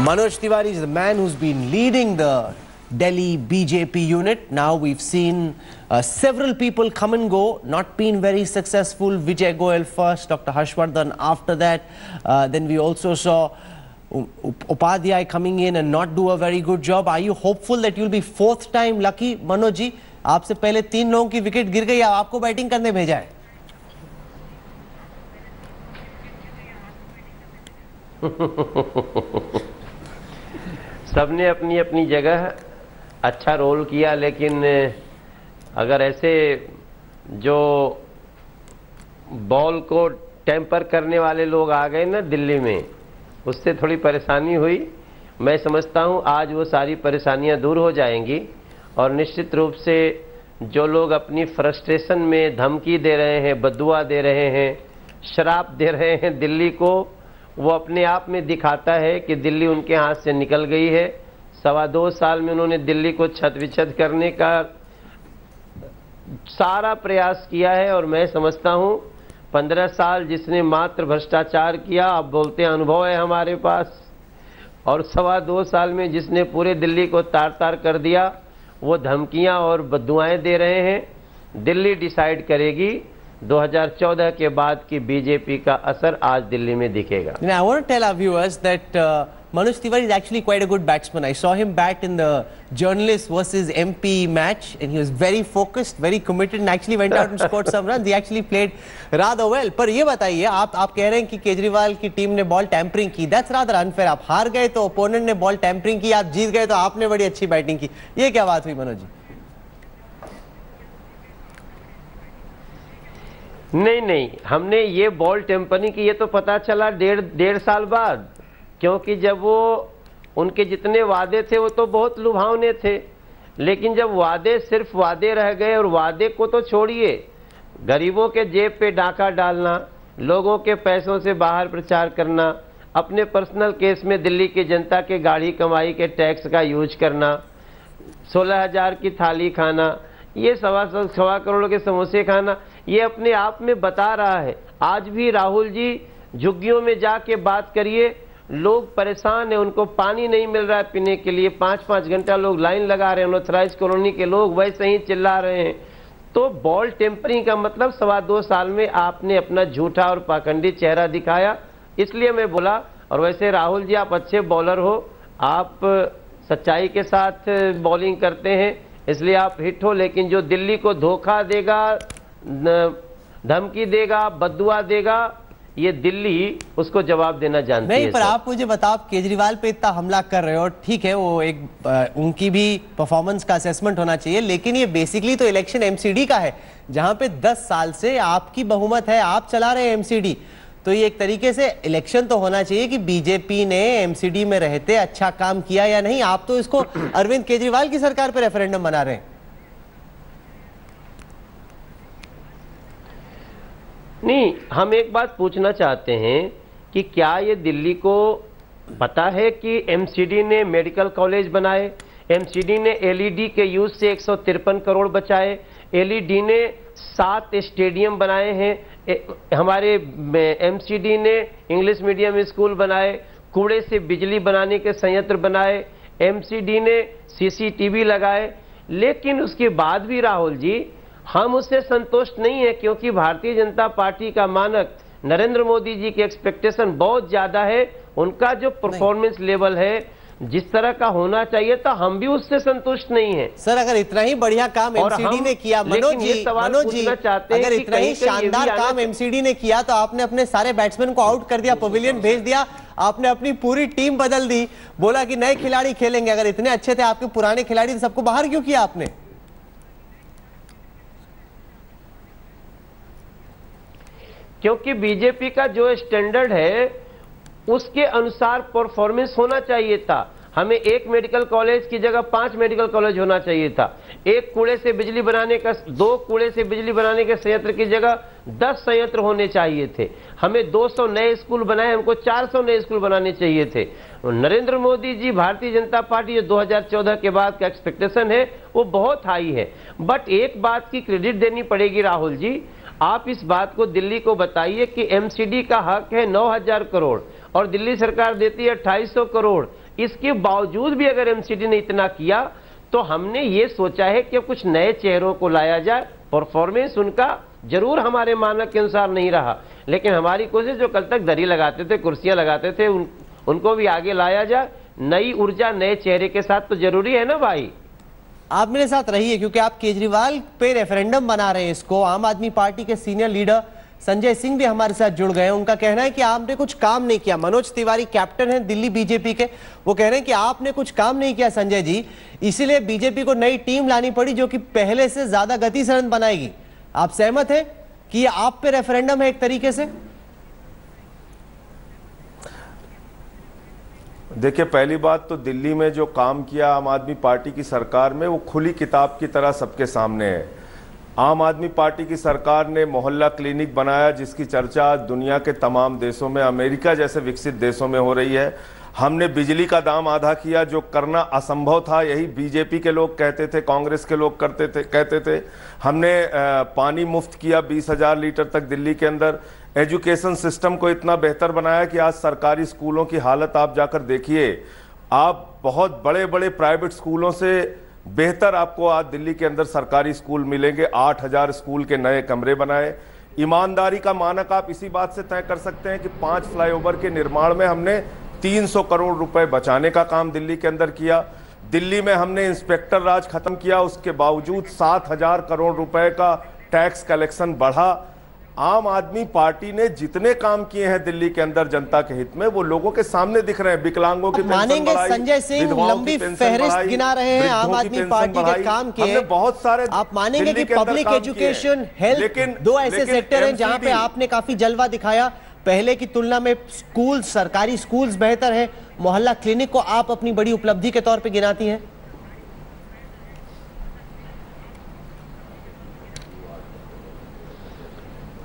Manoj Tiwari is the man who's been leading the Delhi BJP unit. Now we've seen several people come and go, not been very successful. Vijay Goyal first, Dr. Harshvardhan after that. Then we also saw Upadhyay coming in and not do a very good job. Are you hopeful that you'll be fourth time lucky, Manoj ji? आपसे पहले 3 लोगों की wicket गिर गई, आपको batting करने भेजा है. सबने अपनी अपनी जगह अच्छा रोल किया, लेकिन अगर ऐसे जो बॉल को टेम्पर करने वाले लोग आ गए ना दिल्ली में, उससे थोड़ी परेशानी हुई. मैं समझता हूं आज वो सारी परेशानियां दूर हो जाएंगी और निश्चित रूप से जो लोग अपनी फ्रस्ट्रेशन में धमकी दे रहे हैं, बद्दुआ दे रहे हैं, शराब दे रहे हैं दिल्ली को, वो अपने आप में दिखाता है कि दिल्ली उनके हाथ से निकल गई है. 2.25 साल में उन्होंने दिल्ली को छत विछत करने का सारा प्रयास किया है और मैं समझता हूं 15 साल जिसने मात्र भ्रष्टाचार किया, अब बोलते हैं अनुभव है हमारे पास, और 2.25 साल में जिसने पूरे दिल्ली को तार तार कर दिया, वो धमकियां और बद्दुआएं दे रहे हैं. दिल्ली डिसाइड करेगी 2014 के बाद की बीजेपी का असर आज दिल्ली में दिखेगा. I want to tell our viewers that Manoj Tiwari is actually quite a good batsman. I saw him bat in the journalist versus MP match and he was very focused, very committed and actually went out and scored some runs. He actually played rather well. पर ये बताइए, आप कह रहे हैं कि केजरीवाल की team ने बॉल टैंपरिंग की. That's rather unfair. आप हार गए तो ओपोनेंट ने बॉल टैंपरिंग की, आप जीत गए तो आपने बड़ी अच्छी बैटिंग की. ये क्या बात हुई मनोज जी? नहीं, हमने ये बॉल टेम्परिंग की ये तो पता चला डेढ़ साल बाद, क्योंकि जब वो उनके जितने वादे थे वो तो बहुत लुभावने थे, लेकिन जब वादे सिर्फ वादे रह गए, और वादे को तो छोड़िए, गरीबों के जेब पे डाका डालना, लोगों के पैसों से बाहर प्रचार करना, अपने पर्सनल केस में दिल्ली की जनता के गाढ़ी कमाई के टैक्स का यूज करना, 16,000 की थाली खाना, ये 1.25 करोड़ के समोसे खाना, ये अपने आप में बता रहा है. आज भी राहुल जी झुग्गियों में जाके बात करिए, लोग परेशान हैं, उनको पानी नहीं मिल रहा है पीने के लिए, 5-5 घंटा लोग लाइन लगा रहे हैं. अनऑथराइज्ड कॉलोनी के लोग वैसे ही चिल्ला रहे हैं. तो बॉल टेम्परिंग का मतलब 2.25 साल में आपने अपना झूठा और पाखंडी चेहरा दिखाया, इसलिए मैं बोला. और वैसे राहुल जी आप अच्छे बॉलर हो, आप सच्चाई के साथ बॉलिंग करते हैं, इसलिए आप हिट हो, लेकिन जो दिल्ली को धोखा देगा, धमकी देगा, बद्दुआ देगा, ये दिल्ली उसको जवाब देना जानती है. नहीं, पर आप मुझे बताओ, आप केजरीवाल पे इतना हमला कर रहे हो, ठीक है, वो एक उनकी भी परफॉर्मेंस का असेसमेंट होना चाहिए, लेकिन ये बेसिकली तो इलेक्शन एमसीडी का है, जहां पे 10 साल से आपकी बहुमत है, आप चला रहे हैं एमसीडी. तो ये एक तरीके से इलेक्शन तो होना चाहिए कि बीजेपी ने एमसीडी में रहते अच्छा काम किया या नहीं. आप तो इसको अरविंद केजरीवाल की सरकार पे रेफरेंडम बना रहे हैं. नहीं, हम एक बात पूछना चाहते हैं कि क्या ये दिल्ली को पता है कि एमसीडी ने मेडिकल कॉलेज बनाए, एमसीडी ने एलईडी के यूज से 153 करोड़ बचाए, एलईडी ने 7 स्टेडियम बनाए हैं, हमारे एमसीडी ने इंग्लिश मीडियम स्कूल बनाए, कूड़े से बिजली बनाने के संयंत्र बनाए, एमसीडी ने सीसीटीवी लगाए. लेकिन उसके बाद भी राहुल जी हम उससे संतुष्ट नहीं है, क्योंकि भारतीय जनता पार्टी का मानक नरेंद्र मोदी जी की एक्सपेक्टेशन बहुत ज्यादा है. उनका जो परफॉर्मेंस लेवल है जिस तरह का होना चाहिए था, हम भी उससे संतुष्ट नहीं है. सर, अगर इतना ही बढ़िया काम एमसीडी ने किया, मनोज जी, अगर इतना ही शानदार काम एमसीडी ने किया, तो आपने अपने सारे बैट्समैन को आउट कर दिया, पवेलियन भेज दिया, आपने अपनी पूरी टीम बदल दी, बोला कि नए खिलाड़ी खेलेंगे. अगर इतने अच्छे थे आपके पुराने खिलाड़ी, तो सबको बाहर क्यों किया आपने? क्योंकि बीजेपी का जो स्टैंडर्ड है उसके अनुसार परफॉर्मेंस होना चाहिए था. हमें 1 मेडिकल कॉलेज की जगह 5 मेडिकल कॉलेज होना चाहिए था. 2 कूड़े से बिजली बनाने के संयंत्र की जगह 10 संयंत्र होने चाहिए थे. हमें 200 नए स्कूल बनाए, हमको 400 नए स्कूल बनाने चाहिए थे. नरेंद्र मोदी जी, भारतीय जनता पार्टी, जो 2014 के बाद का एक्सपेक्टेशन है वो बहुत हाई है. बट एक बात की क्रेडिट देनी पड़ेगी राहुल जी, आप इस बात को दिल्ली को बताइए कि एमसीडी का हक है 9,000 करोड़ और दिल्ली सरकार देती है 2,200 करोड़. इसके बावजूद भी अगर एमसीडी ने इतना किया तो हमने ये सोचा है कि कुछ नए चेहरों को लाया जाए। परफॉर्मेंस उनका जरूर हमारे मानक के अनुसार नहीं रहा, लेकिन हमारी कोशिश, जो कल तक दरी लगाते थे, कुर्सियां लगाते थे, उनको भी आगे लाया जाए। नई ऊर्जा नए चेहरे के साथ तो जरूरी है ना भाई। आप मेरे साथ रहिए, क्योंकि आप केजरीवाल पे रेफरेंडम बना रहे हैं इसको। आम आदमी पार्टी के सीनियर लीडर संजय सिंह भी हमारे साथ जुड़ गए हैं। उनका कहना है कि आपने कुछ काम नहीं किया। मनोज तिवारी कैप्टन हैं दिल्ली बीजेपी के, वो कह रहे हैं कि आपने कुछ काम नहीं किया संजय जी, इसीलिए बीजेपी को नई टीम लानी पड़ी जो कि पहले से ज्यादा गति से रन बनाएगी। आप सहमत हैं कि ये आप पे रेफरेंडम है एक तरीके से? देखिए, पहली बात तो दिल्ली में जो काम किया आम आदमी पार्टी की सरकार में, वो खुली किताब की तरह सबके सामने है। आम आदमी पार्टी की सरकार ने मोहल्ला क्लिनिक बनाया, जिसकी चर्चा दुनिया के तमाम देशों में, अमेरिका जैसे विकसित देशों में हो रही है। हमने बिजली का दाम आधा किया, जो करना असंभव था। यही बीजेपी के लोग कहते थे, कांग्रेस के लोग कहते थे। हमने पानी मुफ्त किया 20,000 लीटर तक दिल्ली के अंदर। एजुकेशन सिस्टम को इतना बेहतर बनाया कि आज सरकारी स्कूलों की हालत आप जाकर देखिए। आप बहुत बड़े बड़े प्राइवेट स्कूलों से बेहतर आपको आज दिल्ली के अंदर सरकारी स्कूल मिलेंगे। 8,000 स्कूल के नए कमरे बनाए। ईमानदारी का मानक आप इसी बात से तय कर सकते हैं कि 5 फ्लाईओवर के निर्माण में हमने 300 करोड़ रुपए बचाने का काम दिल्ली के अंदर किया। दिल्ली में हमने इंस्पेक्टर राज खत्म किया, उसके बावजूद 7,000 करोड़ रुपए का टैक्स कलेक्शन बढ़ा। आम आदमी पार्टी ने जितने काम किए हैं दिल्ली के अंदर जनता के हित में, वो लोगों के सामने दिख रहे हैं। विकलांगों की पेंशन बढ़ाई, संजय सिंह लंबी फहरिस्त गिना रहे हैं आम आदमी पार्टी के काम के। बहुत सारे आप मानेंगे कि पब्लिक एजुकेशन, हेल्थ, दो ऐसे सेक्टर हैं जहां पे आपने काफी जलवा दिखाया। पहले की तुलना में स्कूल, सरकारी स्कूल्स बेहतर है। मोहल्ला क्लिनिक को आप अपनी बड़ी उपलब्धि के तौर पे गिनाती हैं।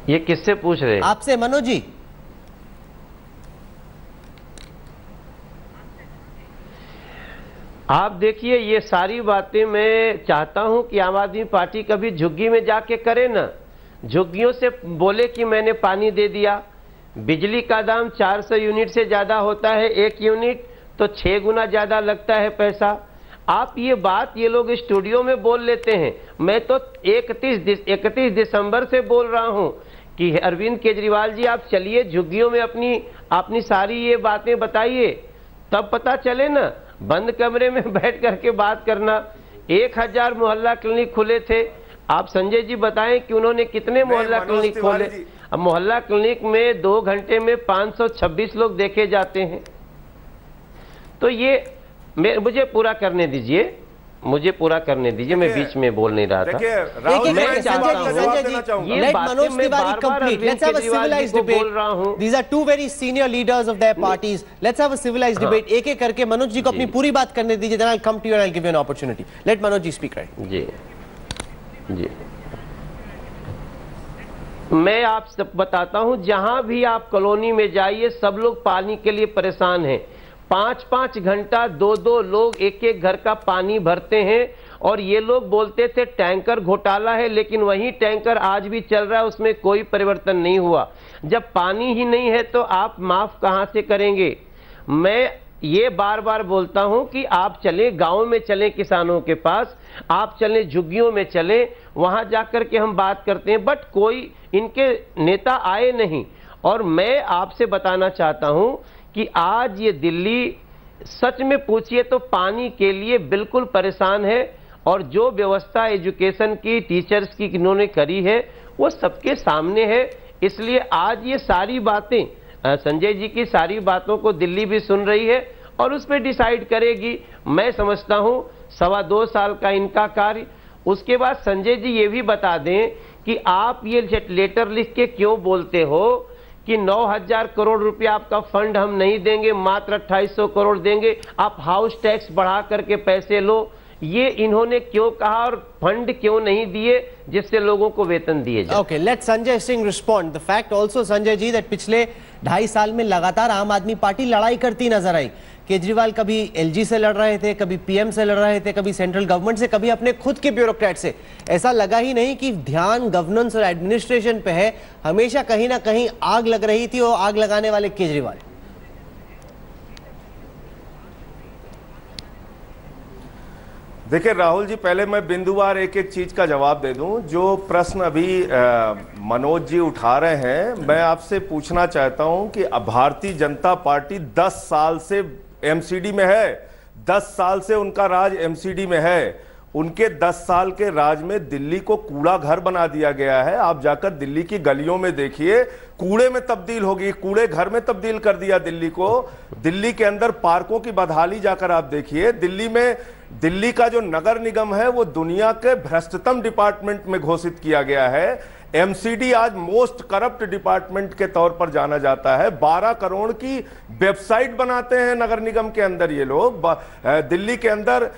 ये किससे पूछ रहे हैं? आपसे मनोज जी। आप देखिए, ये सारी बातें मैं चाहता हूं कि आम आदमी पार्टी कभी झुग्गी में जाके करे ना, झुग्गियों से बोले कि मैंने पानी दे दिया। बिजली का दाम 400 यूनिट से ज्यादा होता है, 1 यूनिट तो 6 गुना ज्यादा लगता है पैसा। आप ये बात ये लोग स्टूडियो में बोल लेते हैं। मैं तो 31 दिसंबर से बोल रहा हूं कि अरविंद केजरीवाल जी, आप चलिए झुग्गियों में अपनी सारी ये बातें बताइए, तब पता चले ना। बंद कमरे में बैठ करके बात करना। 1000 मोहल्ला क्लिनिक खुले थे। आप संजय जी बताएं कि उन्होंने कितने मोहल्ला क्लिनिक खोले। अब मोहल्ला क्लिनिक में 2 घंटे में 526 लोग देखे जाते हैं। तो ये मुझे पूरा करने दीजिए, मैं बीच में बोल नहीं रहा था। मैं चाहता हूं ये Manoj Tiwari complete. Let's have a civilised debate. These are 2 very senior leaders of their parties. Let's have a civilised debate. एक एक करके मनोज जी को अपनी पूरी बात करने दीजिए, then I will come to you and I will give you an opportunity. Let Manoj ji speak. Right जी, मैं आप सब बताता हूं, जहां भी आप कॉलोनी में जाइए, सब लोग पानी के लिए परेशान हैं। 5-5 घंटा 2-2 लोग एक घर का पानी भरते हैं। और ये लोग बोलते थे टैंकर घोटाला है, लेकिन वही टैंकर आज भी चल रहा है, उसमें कोई परिवर्तन नहीं हुआ। जब पानी ही नहीं है तो आप माफ कहां से करेंगे? मैं ये बार बार बोलता हूं कि आप चलें, गांव में चलें, किसानों के पास आप चलें, झुग्गियों में चलें, वहां जाकर के हम बात करते हैं। बट कोई इनके नेता आए नहीं। और मैं आपसे बताना चाहता हूं कि आज ये दिल्ली, सच में पूछिए तो पानी के लिए बिल्कुल परेशान है। और जो व्यवस्था एजुकेशन की, टीचर्स की इन्होंने करी है, वो सबके सामने है। इसलिए आज ये सारी बातें, संजय जी की सारी बातों को दिल्ली भी सुन रही है और उस पर डिसाइड करेगी। मैं समझता हूं 2.25 साल का इनका कार्य। उसके बाद संजय जी ये भी बता दें कि आप ये लेटर लिख के क्यों बोलते हो कि 9,000 करोड़ रुपया आपका फंड हम नहीं देंगे, मात्र 2800 करोड़ देंगे, आप हाउस टैक्स बढ़ा करके पैसे लो। ये इन्होंने क्यों कहा और फंड क्यों नहीं दिए जिससे लोगों को वेतन दिए जाए? Okay, let Sanjay Singh respond. The fact also Sanjay ji that पिछले 2.5 साल में लगातार आम आदमी पार्टी लड़ाई करती नजर आई। केजरीवाल कभी एलजी से लड़ रहे थे, कभी पीएम से लड़ रहे थे, कभी सेंट्रल गवर्नमेंट से, कभी अपने खुद के ब्यूरोक्रेट से। ऐसा लगा ही नहीं कि ध्यान गवर्नेंस और एडमिनिस्ट्रेशन पे है। हमेशा कहीं ना कहीं आग लग रही थी और आग लगाने वाले केजरीवाल। देखिए राहुल जी, पहले मैं बिंदुवार एक एक चीज का जवाब दे दूं। जो प्रश्न अभी मनोज जी उठा रहे हैं, मैं आपसे पूछना चाहता हूं कि भारतीय जनता पार्टी 10 साल से एमसीडी में है, 10 साल से उनका राज एमसीडी में है। उनके 10 साल के राज में दिल्ली को कूड़ा घर बना दिया गया है। आप जाकर दिल्ली की गलियों में देखिए, कूड़े में तब्दील होगी, कूड़े घर में तब्दील कर दिया दिल्ली को। दिल्ली के अंदर पार्कों की बदहाली जाकर आप देखिए। दिल्ली का जो नगर निगम है वो दुनिया के भ्रष्टतम डिपार्टमेंट में घोषित किया गया है। एमसीडी आज मोस्ट करप्ट डिपार्टमेंट के तौर पर जाना जाता है। 12 करोड़ की वेबसाइट बनाते हैं नगर निगम के अंदर ये लोग। दिल्ली के अंदर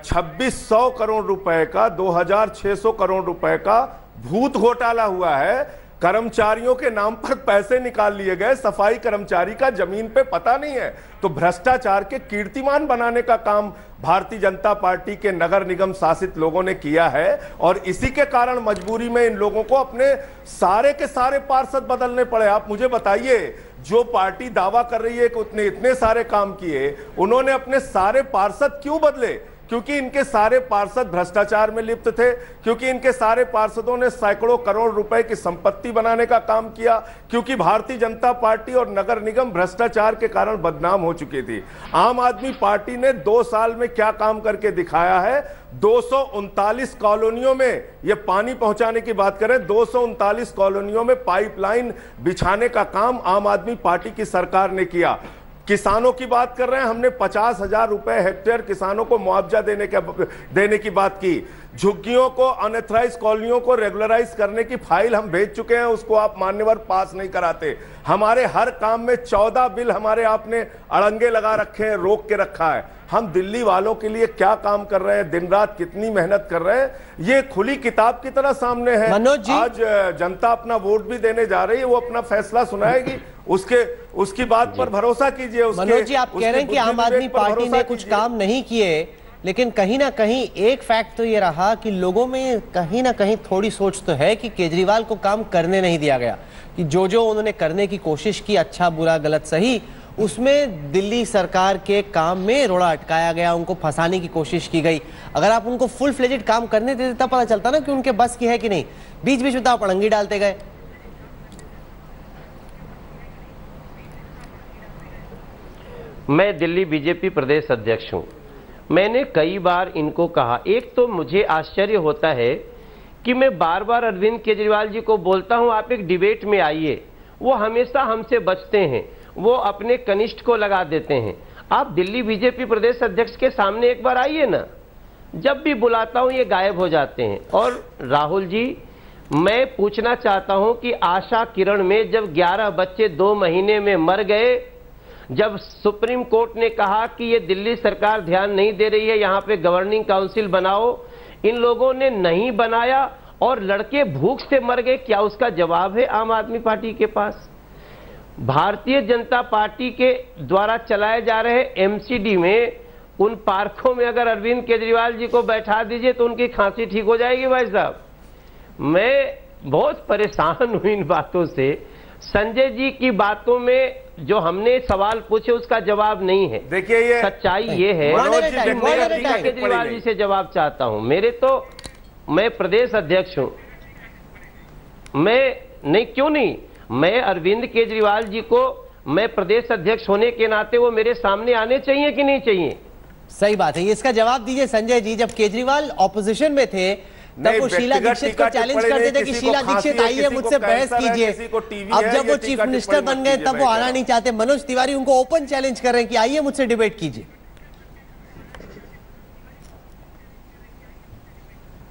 2600 करोड़ रुपए का, 2600 करोड़ रुपए का भूत घोटाला हुआ है। कर्मचारियों के नाम पर पैसे निकाल लिए गए, सफाई कर्मचारी का जमीन पे पता नहीं है। तो भ्रष्टाचार के कीर्तिमान बनाने का काम भारतीय जनता पार्टी के नगर निगम शासित लोगों ने किया है, और इसी के कारण मजबूरी में इन लोगों को अपने सारे के सारे पार्षद बदलने पड़े। आप मुझे बताइए, जो पार्टी दावा कर रही है कि उसने इतने सारे काम किए, उन्होंने अपने सारे पार्षद क्यों बदले? क्योंकि इनके सारे पार्षद भ्रष्टाचार में लिप्त थे, क्योंकि इनके सारे पार्षदों ने सैकड़ों करोड़ रुपए की संपत्ति बनाने का काम किया, क्योंकि भारतीय जनता पार्टी और नगर निगम भ्रष्टाचार के कारण बदनाम हो चुकी थी। आम आदमी पार्टी ने 2 साल में क्या काम करके दिखाया है? 239 कॉलोनियों में, ये पानी पहुंचाने की बात करें, 239 कॉलोनियों में पाइपलाइन बिछाने का काम आम आदमी पार्टी की सरकार ने किया। किसानों की बात कर रहे हैं, हमने 50,000 रुपए हेक्टेयर किसानों को मुआवजा देने की बात की। झुग्गियों को, अनऑथराइज कॉलोनियों को रेगुलराइज करने की फाइल हम भेज चुके हैं, उसको आप मान्यवर पास नहीं कराते। हमारे हर काम में 14 बिल हमारे आपने अड़ंगे लगा रखे हैं, रोक के रखा है। हम दिल्ली वालों के लिए क्या काम कर रहे हैं, दिन रात कितनी मेहनत कर रहे हैं, ये खुली किताब की तरह सामने है। आज जनता अपना वोट भी देने जा रही है, वो अपना फैसला सुनाएगी, उसकी बात पर भरोसा कीजिए। मनोज जी, आप कह रहे हैं कि आम आदमी पार्टी ने कुछ काम नहीं किए, लेकिन कहीं ना कहीं एक फैक्ट तो ये रहा कि लोगों में कहीं ना कहीं थोड़ी सोच तो है कि केजरीवाल को काम करने नहीं दिया गया, कि जो उन्होंने करने की कोशिश की, अच्छा बुरा गलत सही, उसमें दिल्ली सरकार के काम में रोड़ा अटकाया गया, उनको फंसाने की कोशिश की गई। अगर आप उनको फुल फ्लेजेड काम करने देते तब पता चलता ना कि उनके बस की है कि नहीं। बीच बीच में तो आप अड़ंगी डालते गए। मैं दिल्ली बीजेपी प्रदेश अध्यक्ष हूं। मैंने कई बार इनको कहा, एक तो मुझे आश्चर्य होता है कि मैं बार बार अरविंद केजरीवाल जी को बोलता हूं आप एक डिबेट में आइए, वो हमेशा हमसे बचते हैं, वो अपने कनिष्ठ को लगा देते हैं। आप दिल्ली बीजेपी प्रदेश अध्यक्ष के सामने एक बार आइए ना। जब भी बुलाता हूं ये गायब हो जाते हैं। और राहुल जी, मैं पूछना चाहता हूं कि आशा किरण में जब 11 बच्चे 2 महीने में मर गए, जब सुप्रीम कोर्ट ने कहा कि ये दिल्ली सरकार ध्यान नहीं दे रही है, यहां पे गवर्निंग काउंसिल बनाओ, इन लोगों ने नहीं बनाया और लड़के भूख से मर गए। क्या उसका जवाब है आम आदमी पार्टी के पास? भारतीय जनता पार्टी के द्वारा चलाए जा रहे एमसीडी में, उन पार्कों में अगर अरविंद केजरीवाल जी को बैठा दीजिए तो उनकी खांसी ठीक हो जाएगी। भाई साहब, मैं बहुत परेशान हूं इन बातों से। संजय जी की बातों में जो हमने सवाल पूछे उसका जवाब नहीं है। देखिए, ये सच्चाई ये है, मैं केजरीवाल जी से जवाब चाहता हूं। मैं प्रदेश अध्यक्ष हूं, क्यों नहीं, मैं अरविंद केजरीवाल जी को, मैं प्रदेश अध्यक्ष होने के नाते वो मेरे सामने आने चाहिए कि नहीं चाहिए? सही बात है, ये इसका जवाब दीजिए संजय जी। जब केजरीवाल ऑपोजिशन में थे तब वो शीला दीक्षित को चैलेंज करते थे कि शीला दीक्षित आइए मुझसे बहस कीजिए। अब जब वो चीफ मिनिस्टर बन गए तब वो आना नहीं चाहते। मनोज तिवारी उनको ओपन चैलेंज कर रहे हैं कि आइए मुझसे डिबेट कीजिए।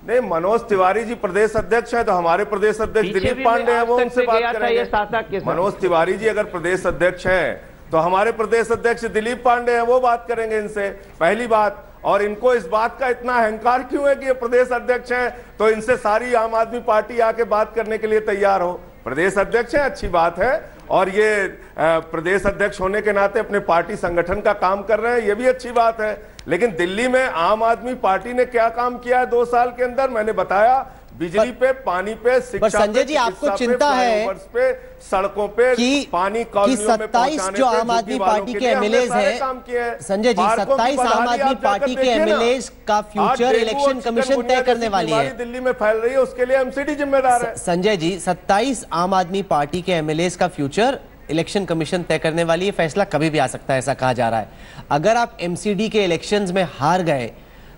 नहीं, मनोज तिवारी जी प्रदेश अध्यक्ष है तो हमारे प्रदेश अध्यक्ष दिलीप पांडे हैं, वो उनसे बात करेंगे। मनोज तिवारी जी अगर प्रदेश अध्यक्ष हैं तो हमारे प्रदेश अध्यक्ष दिलीप पांडे हैं, वो बात करेंगे इनसे, पहली बात। और इनको इस बात का इतना अहंकार क्यों है कि ये प्रदेश अध्यक्ष हैं, तो इनसे सारी आम आदमी पार्टी आके बात करने के लिए तैयार हो। प्रदेश अध्यक्ष है, अच्छी बात है, और ये प्रदेश अध्यक्ष होने के नाते अपने पार्टी संगठन का काम कर रहे हैं, ये भी अच्छी बात है। लेकिन दिल्ली में आम आदमी पार्टी ने क्या काम किया है 2 साल के अंदर, मैंने बताया। बिजली पे, पानी पे, शिक्षा संजय जी, आपको चिंता है पे, सड़कों पे कि पानी 27 जो आम आदमी पार्टी के एमएलएज हैं, संजय जी 27 आम आदमी पार्टी के एमएलएज का फ्यूचर इलेक्शन कमीशन तय करने वाली है। दिल्ली में फैल रही है, उसके लिए एमसीडी जिम्मेदार है। संजय जी 27 आम आदमी पार्टी के एमएलएज का फ्यूचर इलेक्शन कमीशन तय करने वाली है। फैसला कभी भी आ सकता है, ऐसा कहा जा रहा है। अगर आप एमसीडी के इलेक्शंस में हार गए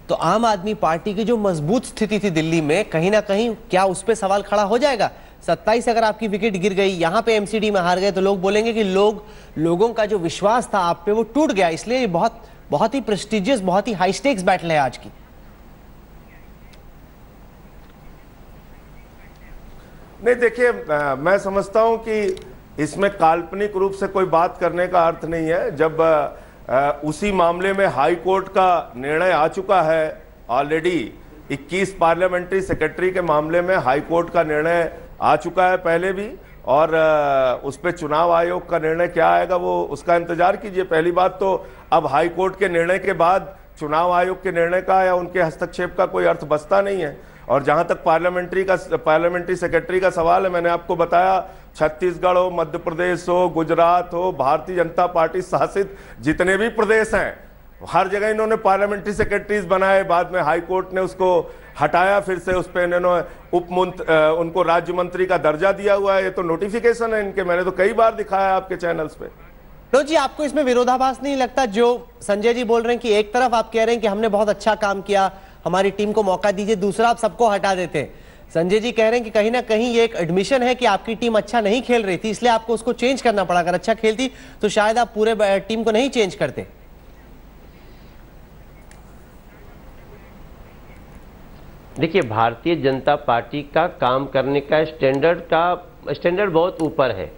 तो आम आदमी पार्टी की जो मजबूत स्थिति थी दिल्ली में, कहीं ना कहीं क्या उस पर सवाल खड़ा हो जाएगा? 27 अगर आपकी विकेट गिर गई, यहां पे एमसीडी में हार गए, तो लोग बोलेंगे कि लोगों का जो विश्वास था आप पे वो टूट गया। इसलिए ये बहुत ही प्रेस्टिजियस, बहुत ही हाई स्टेक्स बैटल है आज की। नहीं, देखिए, मैं समझता हूं कि इसमें काल्पनिक रूप से कोई बात करने का अर्थ नहीं है। जब उसी मामले में हाई कोर्ट का निर्णय आ चुका है ऑलरेडी, 21 पार्लियामेंट्री सेक्रेटरी के मामले में हाई कोर्ट का निर्णय आ चुका है पहले भी, और उस पर चुनाव आयोग का निर्णय क्या आएगा वो उसका इंतजार कीजिए। पहली बात तो अब हाई कोर्ट के निर्णय के बाद चुनाव आयोग के निर्णय का या उनके हस्तक्षेप का कोई अर्थ बचता नहीं है। और जहां तक पार्लियामेंट्री सेक्रेटरी का सवाल है, मैंने आपको बताया, छत्तीसगढ़ हो, मध्य प्रदेश हो, गुजरात हो, भारतीय जनता पार्टी शासित जितने भी प्रदेश हैं, हर जगह इन्होंने पार्लियामेंट्री सेक्रेटरीज बनाए। बाद में हाई कोर्ट ने उसको हटाया, फिर से उस पर इन्होंने उनको राज्य मंत्री का दर्जा दिया हुआ है। ये तो नोटिफिकेशन है इनके, मैंने तो कई बार दिखाया आपके चैनल्स पे। तो जी, आपको इसमें विरोधाभास नहीं लगता? जो संजय जी बोल रहे हैं कि एक तरफ आप कह रहे हैं कि हमने बहुत अच्छा काम किया, हमारी टीम को मौका दीजिए, दूसरा आप सबको हटा देते हैं। संजय जी कह रहे हैं कि कहीं ना कहीं ये एक एडमिशन है कि आपकी टीम अच्छा नहीं खेल रही थी, इसलिए आपको उसको चेंज करना पड़ा। अगर अच्छा खेलती तो शायद आप पूरे टीम को नहीं चेंज करते। देखिए, भारतीय जनता पार्टी का काम करने का स्टैंडर्ड बहुत ऊपर है।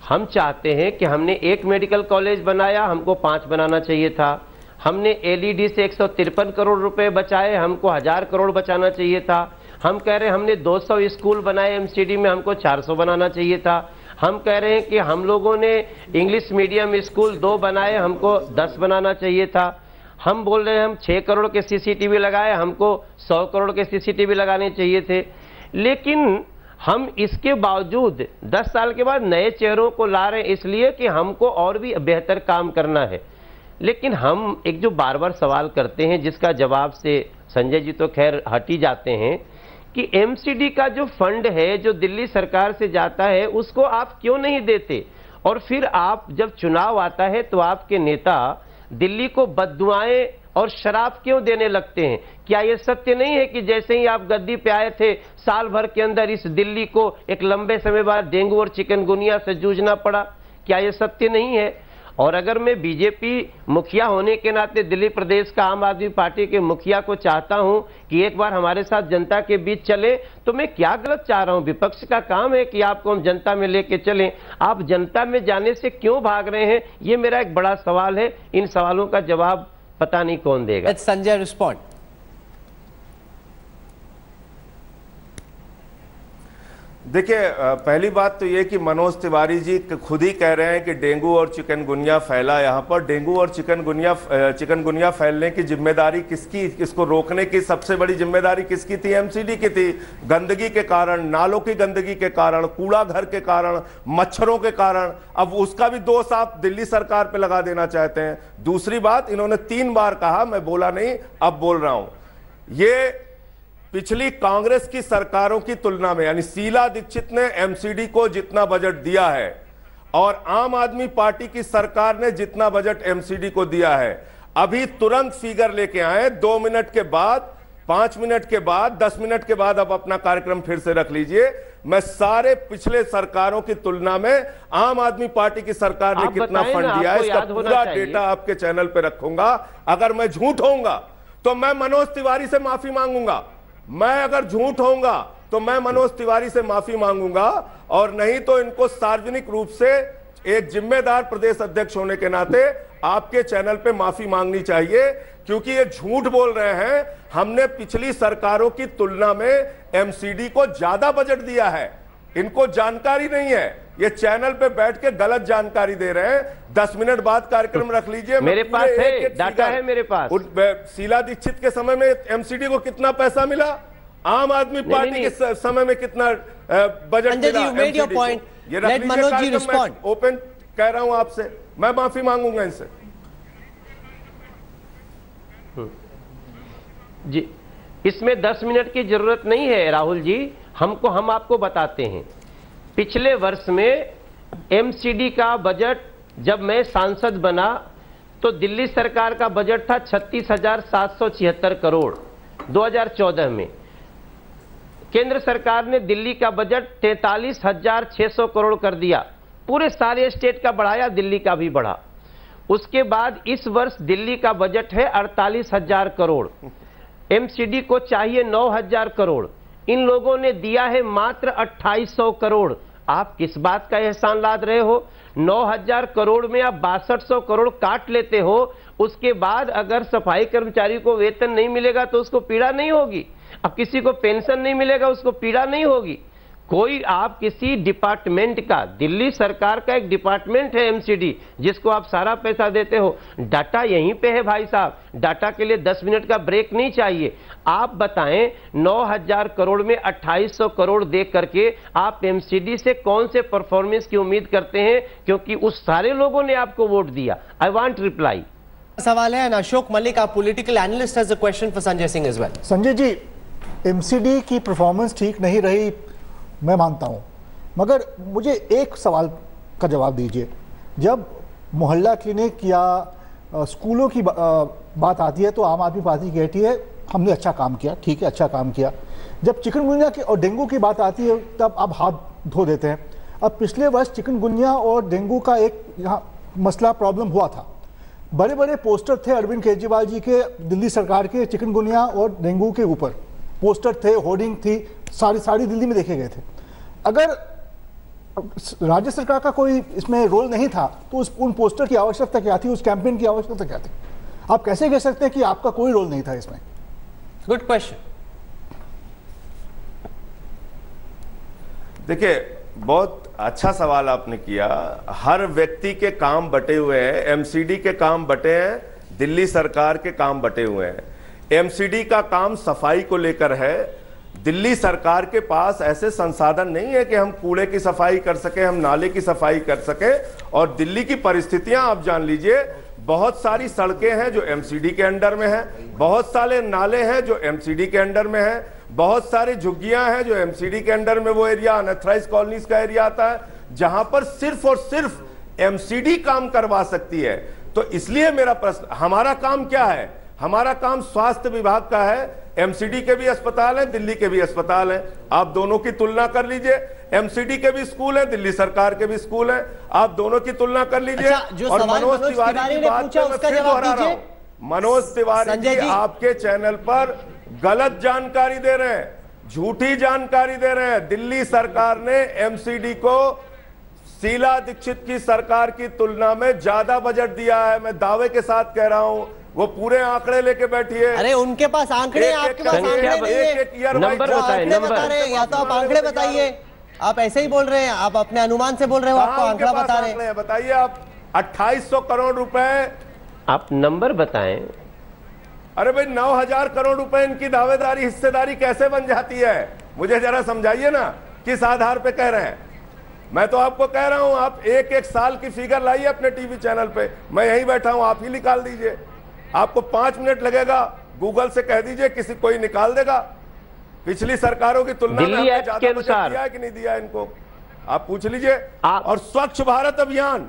हम चाहते हैं कि हमने एक मेडिकल कॉलेज बनाया, हमको 5 बनाना चाहिए था। हमने एलईडी से 153 करोड़ रुपए बचाए, हमको 1000 करोड़ बचाना चाहिए था। हम कह रहे हैं हमने 200 स्कूल बनाए एमसीडी में, हमको 400 बनाना चाहिए था। हम कह रहे हैं कि हम लोगों ने इंग्लिश मीडियम स्कूल 2 बनाए, हमको 10 बनाना चाहिए था। हम बोल रहे हैं हम 6 करोड़ के सीसीटीवी लगाए, हमको 100 करोड़ के सीसीटीवी लगाने चाहिए थे। लेकिन हम इसके बावजूद 10 साल के बाद नए चेहरों को ला रहे हैं, इसलिए कि हमको और भी बेहतर काम करना है। लेकिन हम एक जो बार बार सवाल करते हैं, जिसका जवाब से संजय जी तो खैर हट ही जाते हैं, कि एमसीडी का जो फंड है जो दिल्ली सरकार से जाता है, उसको आप क्यों नहीं देते? और फिर आप जब चुनाव आता है तो आपके नेता दिल्ली को बद्दुआएं और शराब क्यों देने लगते हैं? क्या यह सत्य नहीं है कि जैसे ही आप गद्दी पे आए थे, साल भर के अंदर इस दिल्ली को एक लंबे समय बाद डेंगू और चिकनगुनिया से जूझना पड़ा? क्या यह सत्य नहीं है? और अगर मैं बीजेपी मुखिया होने के नाते दिल्ली प्रदेश का आम आदमी पार्टी के मुखिया को चाहता हूं कि एक बार हमारे साथ जनता के बीच चले, तो मैं क्या गलत चाह रहा हूं? विपक्ष का काम है कि आपको हम जनता में लेके चलें। आप जनता में जाने से क्यों भाग रहे हैं? ये मेरा एक बड़ा सवाल है। इन सवालों का जवाब पता नहीं कौन देगा। संजय रिस्पॉन्ड। देखिए, पहली बात तो ये कि मनोज तिवारी जी खुद ही कह रहे हैं कि डेंगू और चिकनगुनिया फैला। यहाँ पर डेंगू और चिकनगुनिया फैलने की जिम्मेदारी किसकी, इसको रोकने की सबसे बड़ी जिम्मेदारी किसकी थी? एमसीडी की थी। गंदगी के कारण, नालों की गंदगी के कारण, कूड़ा घर के कारण, मच्छरों के कारण, अब उसका भी दोष आप दिल्ली सरकार पे लगा देना चाहते हैं। दूसरी बात, इन्होंने 3 बार कहा, मैं बोला नहीं, अब बोल रहा हूं, ये पिछली कांग्रेस की सरकारों की तुलना में, यानी शीला दीक्षित ने एमसीडी को जितना बजट दिया है और आम आदमी पार्टी की सरकार ने जितना बजट एमसीडी को दिया है, अभी तुरंत फिगर लेके आए। 2 मिनट के बाद, 5 मिनट के बाद, 10 मिनट के बाद अब अपना कार्यक्रम फिर से रख लीजिए। मैं सारे पिछले सरकारों की तुलना में आम आदमी पार्टी की सरकार ने कितना फंड दिया है, इसका पूरा डेटा आपके चैनल पे रखूंगा। अगर मैं झूठ होऊंगा तो मैं मनोज तिवारी से माफी मांगूंगा। मैं अगर झूठ होऊंगा तो मैं मनोज तिवारी से माफी मांगूंगा, और नहीं तो इनको सार्वजनिक रूप से एक जिम्मेदार प्रदेश अध्यक्ष होने के नाते आपके चैनल पे माफी मांगनी चाहिए, क्योंकि ये झूठ बोल रहे हैं। हमने पिछली सरकारों की तुलना में एमसीडी को ज्यादा बजट दिया है। इनको जानकारी नहीं है, ये चैनल पे बैठ के गलत जानकारी दे रहे हैं। 10 मिनट बाद कार्यक्रम रख लीजिए, मेरे पास है डाटा है मेरे पास। शीला दीक्षित के समय में एमसीडी को कितना पैसा मिला, आम आदमी पार्टी के समय में कितना budget Sanjay ji, you made your point. Let Manoj ji respond. Open कह रहा हूं आपसे, मैं माफी मांगूंगा इनसे। जी, इसमें 10 मिनट की जरूरत नहीं है राहुल जी, हम आपको बताते हैं। पिछले वर्ष में एमसीडी का बजट, जब मैं सांसद बना तो दिल्ली सरकार का बजट था 36,776 करोड़ 2014 में। केंद्र सरकार ने दिल्ली का बजट 43,600 करोड़ कर दिया, पूरे सारे स्टेट का बढ़ाया, दिल्ली का भी बढ़ा। उसके बाद इस वर्ष दिल्ली का बजट है 48,000 करोड़, एमसीडी को चाहिए 9,000 करोड़, इन लोगों ने दिया है मात्र 2,800 करोड़। आप किस बात का एहसान लाद रहे हो? 9,000 करोड़ में आप 6200 करोड़ काट लेते हो, उसके बाद अगर सफाई कर्मचारी को वेतन नहीं मिलेगा तो उसको पीड़ा नहीं होगी, अब किसी को पेंशन नहीं मिलेगा उसको पीड़ा नहीं होगी। कोई आप किसी डिपार्टमेंट का, दिल्ली सरकार का एक डिपार्टमेंट है एमसीडी, जिसको आप सारा पैसा देते हो, डाटा यहीं पे है भाई साहब, डाटा के लिए 10 मिनट का ब्रेक नहीं चाहिए। आप बताएं 9,000 करोड़ में 2,800 करोड़ दे करके आप एमसीडी से कौन से परफॉर्मेंस की उम्मीद करते हैं, क्योंकि उस सारे लोगों ने आपको वोट दिया। I want reply. सवाल है, अशोक मलिक, आप political analyst, has a question for Sanjay Singh as well. Sanjay ji, MCD की परफॉर्मेंस ठीक नहीं रही, मैं मानता हूं, मगर मुझे एक सवाल का जवाब दीजिए। जब मोहल्ला क्लिनिक या स्कूलों की बात आती है तो आम आदमी पार्टी कहती है हमने अच्छा काम किया, ठीक है अच्छा काम किया। जब चिकनगुनिया की और डेंगू की बात आती है तब आप हाथ धो देते हैं। अब पिछले वर्ष चिकनगुनिया और डेंगू का एक यहाँ मसला प्रॉब्लम हुआ था, बड़े बड़े पोस्टर थे अरविंद केजरीवाल जी के, दिल्ली सरकार के चिकनगुनिया और डेंगू के ऊपर पोस्टर थे, होर्डिंग थी, सारी दिल्ली में देखे गए थे। अगर राज्य सरकार का कोई इसमें रोल नहीं था तो उन पोस्टर की आवश्यकता क्या थी, उस कैंपेन की आवश्यकता क्या थी? आप कैसे कह सकते हैं कि आपका कोई रोल नहीं था इसमें? Good question. देखिए, बहुत अच्छा सवाल आपने किया। हर व्यक्ति के काम बटे हुए हैं, एमसीडी के काम बटे हैं, दिल्ली सरकार के काम बटे हुए हैं। एमसीडी का काम सफाई को लेकर है। दिल्ली सरकार के पास ऐसे संसाधन नहीं है कि हम कूड़े की सफाई कर सके, हम नाले की सफाई कर सके। और दिल्ली की परिस्थितियां आप जान लीजिए, बहुत सारी सड़कें हैं जो एमसीडी के अंडर में हैं, बहुत सारे नाले हैं जो एमसीडी के अंडर में हैं, बहुत सारी झुग्गियां हैं जो एमसीडी के अंडर में, वो एरिया अनऑथराइज्ड कॉलोनीज का एरिया आता है, जहां पर सिर्फ और सिर्फ एमसीडी काम करवा सकती है। तो इसलिए मेरा प्रश्न, हमारा काम क्या है? हमारा काम स्वास्थ्य विभाग का है। एमसीडी के भी अस्पताल हैं, दिल्ली के भी अस्पताल हैं, आप दोनों की तुलना कर लीजिए। एमसीडी के भी स्कूल हैं, दिल्ली सरकार के भी स्कूल हैं, आप दोनों की तुलना कर लीजिए। और मनोज तिवारी की बात पे मैं फिर दोहरा रहा हूं, मनोज तिवारी जी आपके चैनल पर गलत जानकारी दे रहे हैं, झूठी जानकारी दे रहे हैं। दिल्ली सरकार ने एमसीडी को शीला दीक्षित की सरकार की तुलना में ज्यादा बजट दिया है। मैं दावे के साथ कह रहा हूं, वो पूरे आंकड़े लेके बैठी है। अरे उनके पास आंकड़े, आपके पास आंकड़े नहीं है। नंबर बताएं, नंबर या तो आप आंकड़े बताइए, आप ऐसे ही बोल रहे हैं, आप अपने अनुमान से बोल रहे हो, आपको आंकड़ा बता रहे हैं। बताइए आप, 2,800 करोड़ रुपए, आप नंबर बताएं। अरे भाई 9,000 करोड़ रुपए इनकी दावेदारी, हिस्सेदारी कैसे बन जाती है? मुझे जरा समझाइए ना, किस आधार पे कह रहे हैं? मैं तो आपको कह रहा हूं, आप एक एक साल की फिगर लाइए अपने टीवी चैनल पे, मैं यहीं बैठा हूं, आप ही निकाल दीजिए। आपको 5 मिनट लगेगा, गूगल से कह दीजिए, किसी कोई निकाल देगा। पिछली सरकारों की तुलना में ज्यादा बजट दिया है कि नहीं दिया इनको, आप पूछ लीजिए। और स्वच्छ भारत अभियान,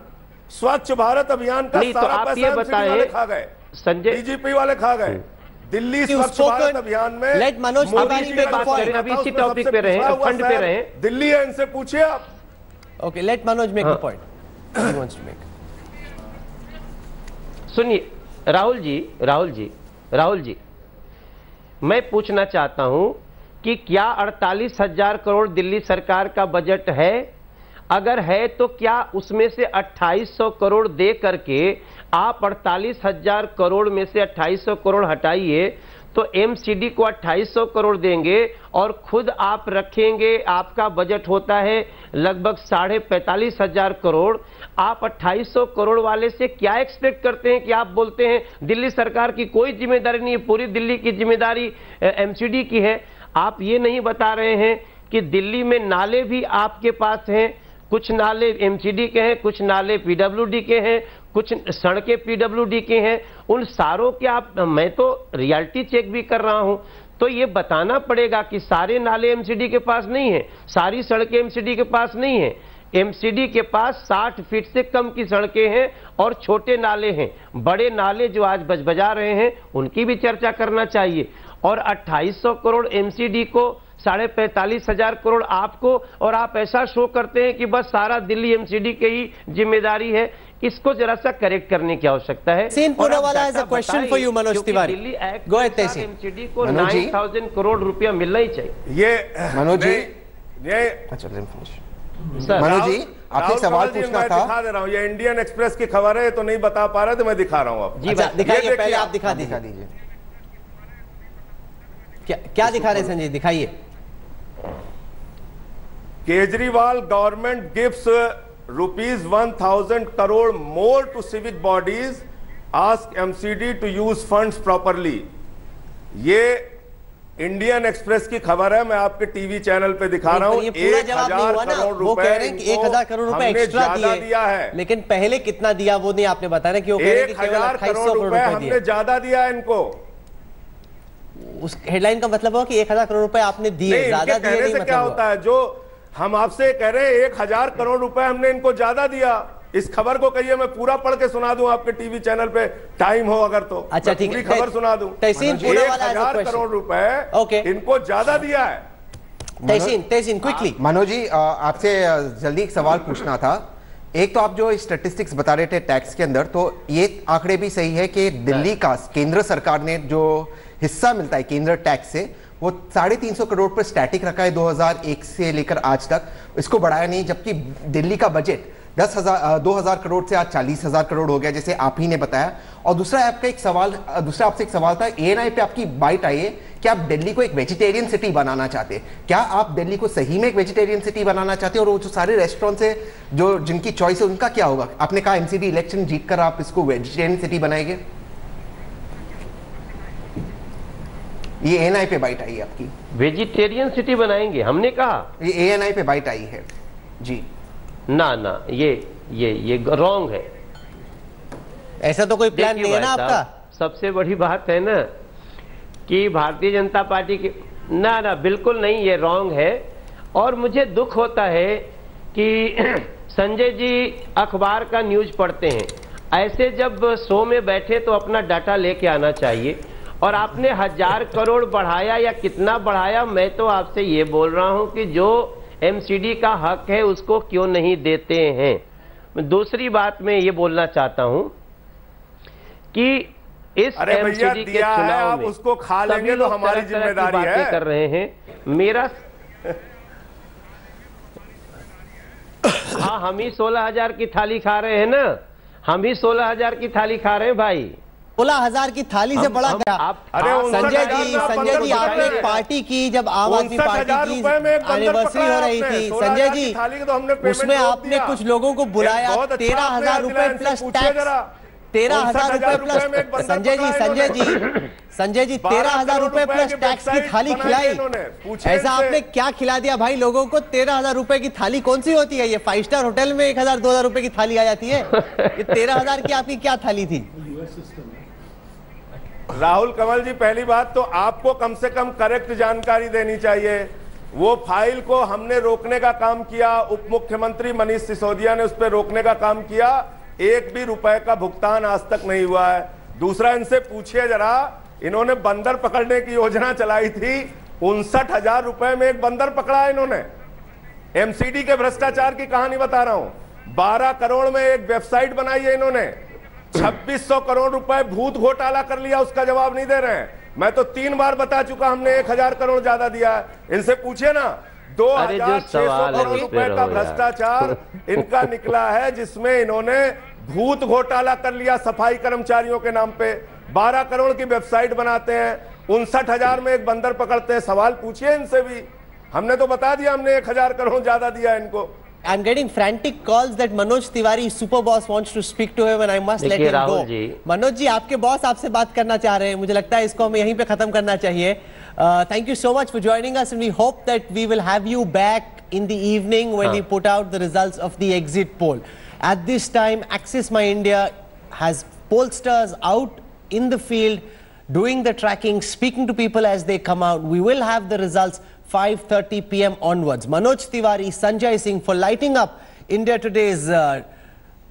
स्वच्छ भारत अभियान का सारा पैसा एमसीडी वाले खा गए, संजय बीजेपी वाले खा गए। दिल्ली स्वच्छ भारत अभियान में लेट मनोज तिवारी पे बात करें, अभी इसी टॉपिक पे रहे, फंड पे रहे। दिल्ली है, इनसे पूछिए आप। Okay, let Manoj make the point he wants to make. सुनिए राहुल जी, मैं पूछना चाहता हूं कि क्या 48,000 करोड़ दिल्ली सरकार का बजट है? अगर है तो क्या उसमें से 2,800 करोड़ दे करके आप 48,000 करोड़ में से 2,800 करोड़ हटाइए तो एमसीडी को 2,800 करोड़ देंगे और खुद आप रखेंगे, आपका बजट होता है लगभग 45,500 करोड़। आप 2,800 करोड़ वाले से क्या एक्सपेक्ट करते हैं कि आप बोलते हैं दिल्ली सरकार की कोई जिम्मेदारी नहीं है, पूरी दिल्ली की जिम्मेदारी एमसीडी की है। आप ये नहीं बता रहे हैं कि दिल्ली में नाले भी आपके पास हैं, कुछ नाले एमसीडी के हैं, कुछ नाले पीडब्ल्यूडी के हैं, कुछ सड़कें पीडब्ल्यूडी के हैं। उन सारों के आप, मैं तो रियलिटी चेक भी कर रहा हूं, तो ये बताना पड़ेगा कि सारे नाले एमसीडी के पास नहीं है, सारी सड़कें एमसीडी के पास नहीं है। एमसीडी के पास 60 फीट से कम की सड़कें हैं और छोटे नाले हैं। बड़े नाले जो आज बजबजा रहे हैं उनकी भी चर्चा करना चाहिए। और 2800 करोड़ एमसीडी को, 45,500 करोड़ आपको, और आप ऐसा शो करते हैं कि बस सारा दिल्ली एमसीडी की ही जिम्मेदारी है। इसको जरा सा करेक्ट करने की आवश्यकता है। Tehseen Poonawalla has a question for you, Manoj Tiwari. Delhi act Go ahead, Tehseen. MCD को 9,000 करोड़ रुपया मिलना ही चाहिए। ये मनोज जी, ये सर, मनोज जी आपसे सवाल पूछना था। दिखा दे रहा हूँ, ये इंडियन एक्सप्रेस की खबर है, तो नहीं बता पा रहा, तो मैं दिखा रहा हूँ अब। जी अच्छा, बस, दिखाइए, ये पहले आप देखिए, दिखा दीजिए। क्या दिखा रहे संजय, दिखाइए। Kejriwal government gives ₹1,000 crore more to civic bodies, ask MCD to use funds properly. ये इंडियन एक्सप्रेस की खबर है, मैं आपके टीवी चैनल पे दिखा रहा हूं। 1,000 करोड़ रुपए, वो कह रहे हैं कि 1,000 करोड़ रुपए एक्स्ट्रा दिया है, लेकिन पहले कितना दिया वो नहीं आपने बताया कि वो कह रहे हैं कि केवल 1,000 करोड़ रुपए हमने ज्यादा दिया इनको। उस हेडलाइन का मतलब हो कि 1,000 करोड़ रुपए आपने दिए, ज्यादा दिए नहीं, से क्या होता है, जो हम आपसे कह रहे हैं 1,000 करोड़ रुपए हमने इनको ज्यादा दिया। इस खबर को कहिए मैं पूरा पढ़ के सुना दूं आपके टीवी चैनल पे, टाइम हो अगर तो। अच्छा ठीक है, पूरी खबर सुना दूं। तहसीन पूनावाला 1,000 करोड़ रुपए इनको ज्यादा दिया है। तहसीन क्विकली। मनोज जी आपसे जल्दी एक सवाल पूछना था। एक तो आप जो स्टैटिस्टिक्स बता रहे थे टैक्स के अंदर, तो ये आंकड़े भी सही है कि दिल्ली का केंद्र सरकार ने जो हिस्सा मिलता है केंद्र टैक्स से, वो 350 करोड़ पर स्टैटिक रखा है 2001 से लेकर आज तक, इसको बढ़ाया नहीं। जबकि दिल्ली का बजट 2,000 करोड़ से आज 40,000 करोड़ हो गया, जैसे आप ही ने बताया। और दूसरा आपसे एक सवाल था, एएनआई पे आपकी बाइट आई है कि आप दिल्ली को एक वेजिटेरियन सिटी बनाना चाहते हैं। क्या आप दिल्ली को सही में एक वेजिटेरियन सिटी बनाना चाहते हैं? और वो जो सारे रेस्टोरेंट है जो जिनकी चॉइस है उनका क्या होगा? आपने कहा एमसीडी इलेक्शन जीतकर आप इसको वेजिटेरियन सिटी बनाएंगे। ये एएनआई पे बाइट आई है आपकी। वेजिटेरियन सिटी बनाएंगे हमने कहा, ये एएनआई पे बाइट आई है जी। ना ये रॉन्ग है। ऐसा तो कोई प्लान नहीं है ना आपका? सबसे बड़ी बात है ना कि भारतीय जनता पार्टी की, ना बिल्कुल नहीं, ये रॉन्ग है। और मुझे दुख होता है कि संजय जी अखबार का न्यूज पढ़ते हैं, ऐसे जब शो में बैठे तो अपना डाटा लेके आना चाहिए। और आपने 1,000 करोड़ बढ़ाया या कितना बढ़ाया, मैं तो आपसे ये बोल रहा हूं कि जो एमसीडी का हक है उसको क्यों नहीं देते हैं। दूसरी बात मैं ये बोलना चाहता हूं कि इस एमसीडी के चुनाव में उसको खा लेंगे तो हमारी जिम्मेदारी है कर रहे हैं। मेरा हाँ, हम ही 16,000 की थाली खा रहे हैं ना, हम ही 16,000 की थाली खा रहे हैं भाई। 16,000 की थाली से बड़ा क्या? संजय जी आपने एक पार्टी की, जब आम आदमी पार्टी की एनिवर्सरी हो रही थी, संजय जी उसमें आपने कुछ लोगों को बुलाया, 13,000 रुपए प्लस टैक्स, 13,000 रुपए प्लस, संजय जी 13,000 रुपए प्लस टैक्स की थाली खिलाई। ऐसा आपने क्या खिला दिया भाई लोगों को? 13,000 रुपए की थाली कौन सी होती है? ये 5 स्टार होटल में 1,000-2,000 रुपए की थाली आ जाती है। ये 13,000 की आपकी क्या थाली थी? राहुल कंवल जी, पहली बात तो आपको कम से कम करेक्ट जानकारी देनी चाहिए। वो फाइल को हमने रोकने का काम किया, उप मुख्यमंत्री मनीष सिसोदिया ने उस पर रोकने का काम किया, एक भी रुपए का भुगतान आज तक नहीं हुआ है। दूसरा, इनसे पूछिए जरा, इन्होंने बंदर पकड़ने की योजना चलाई थी, 59,000 रुपए में एक बंदर पकड़ा इन्होंने। एमसीडी के भ्रष्टाचार की कहानी बता रहा हूं। 12 करोड़ में एक वेबसाइट बनाई है इन्होंने। 2600 करोड़ रुपए भूत घोटाला कर लिया, उसका जवाब नहीं दे रहे हैं। मैं तो 3 बार बता चुका, हमने 1,000 करोड़ ज्यादा दिया है। इनसे पूछिए ना, 2,600 करोड़ रुपए का भ्रष्टाचार इनका निकला है, जिसमें इन्होंने भूत घोटाला कर लिया सफाई कर्मचारियों के नाम पे। 12 करोड़ की वेबसाइट बनाते हैं, 59,000 में एक बंदर पकड़ते हैं। सवाल पूछिए इनसे भी। हमने तो बता दिया, हमने 1,000 करोड़ ज्यादा दिया इनको। I'm getting frantic calls that Manoj Tiwari, super boss, wants to speak to him and I must let him go. Manoj ji, आपके बॉस आपसे बात करना चाह रहे हैं। मुझे लगता है इसको हमें यहीं पे खत्म करना चाहिए। Thank you so much for joining us, and we hope that we will have you back in the evening when we put out the results of the exit poll. At this time, Axis My India has pollsters out in the field doing the tracking, speaking to people as they come out. We will have the results 5:30 p.m. onwards. Manoj Tiwari, Sanjay Singh for lighting up India Today's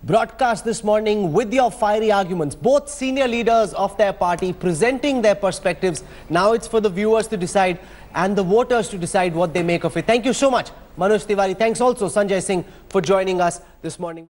broadcast this morning with your fiery arguments. Both senior leaders of their party presenting their perspectives. Now it's for the viewers to decide and the voters to decide what they make of it. Thank you so much, Manoj Tiwari. Thanks also, Sanjay Singh, for joining us this morning.